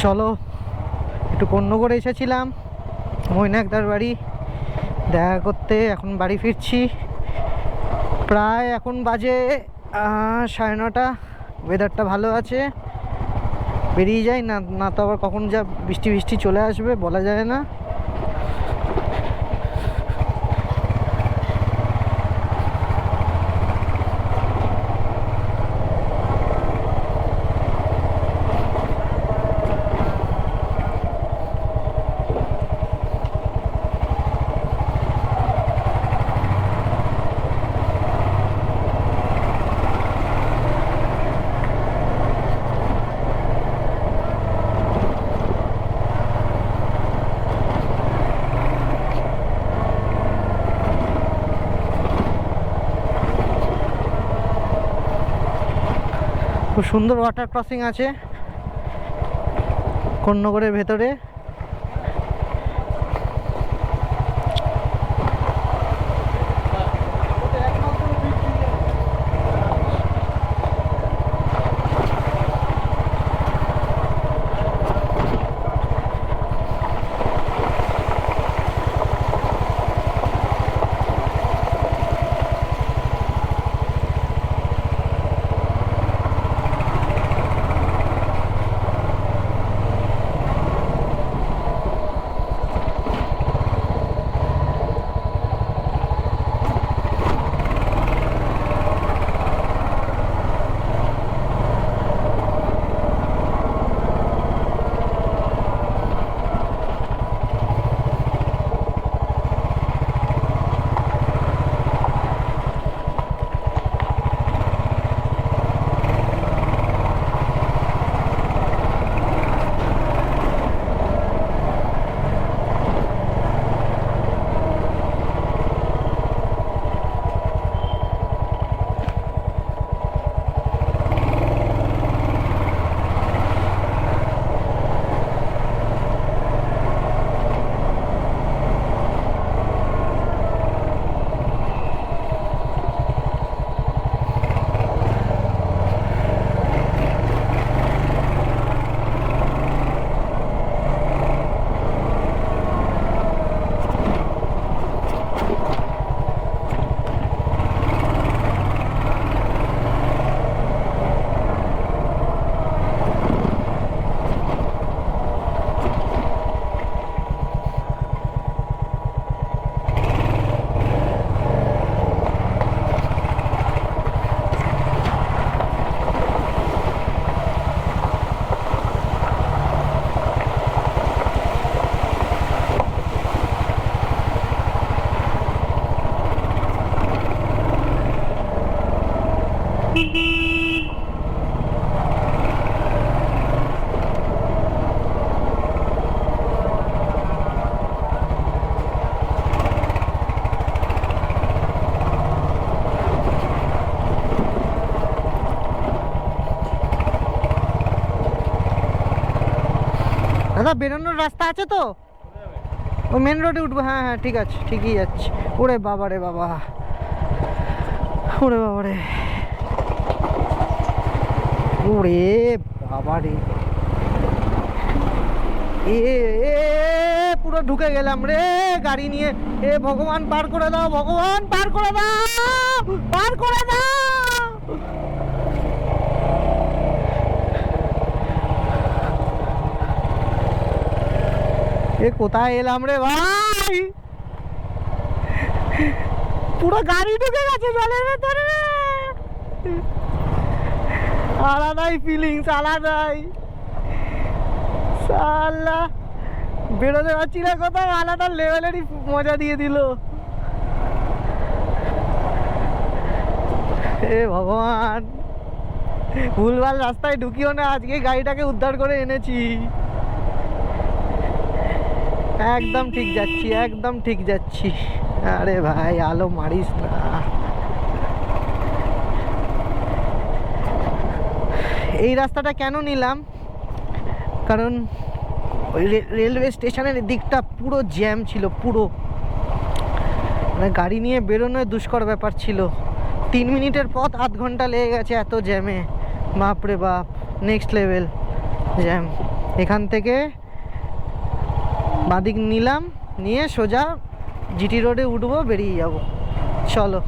চলো একটু কন্যগড়ে এসেছিলাম মৈনাকদার বাড়ি দেখা করতে, এখন বাড়ি ফিরছি। প্রায় এখন বাজে 9:30। ওয়েদারটা ভালো আছে, বেরিয়ে যাই না না তো আবার কখন যা বৃষ্টি বৃষ্টি চলে আসবে বলা যায় না। খুব সুন্দর ওয়াটার ক্রসিং আছে কন্যগড়ের ভেতরে। দাদা বেরোনোর রাস্তা আছে তো? ও মেন রোডে উঠবো? হ্যাঁ হ্যাঁ ঠিক আছে, ঠিকই যাচ্ছে। ওরে বাবা রে বাবা, ওরে বাবা রে, ওরে বাবা রে, এ পুরো ঢুকে গেলাম রে গাড়ি নিয়ে। এ ভগবান পার করে দাও, ভগবান পার করে দাও, পার করে দাও। এ কোথায় এলাম রে ভাই, পুরো গাড়ি ঢুকে গেছে জলের ভেতরে। আলাদাই ফিলিংস, আলাদাই। সালা বেরোতে পারছি না কোথাও, আলাদা লেভেলেরই মজা দিয়ে দিল। এ ভগবান, ভুলভাল রাস্তায় ঢুকিও না, আজকে গাড়িটাকে উদ্ধার করে এনেছি। একদম ঠিক যাচ্ছি, একদম ঠিক যাচ্ছি। আরে ভাই আলো মারিস না। এই রাস্তাটা কেন নিলাম, কারণ ওই রেলওয়ে স্টেশনের দিকটা পুরো জ্যাম ছিল, পুরো মানে গাড়ি নিয়ে বেরোনো দুষ্কর ব্যাপার ছিল। 3 মিনিটের পথ আধ ঘন্টা লেগে গেছে এত জ্যামে, বাপরে বাপ, নেক্সট লেভেল জ্যাম। এখান থেকে বাঁদিক নিলাম, নিয়ে সোজা জিটি রোডে উঠবো, বেরিয়ে যাব। চলো।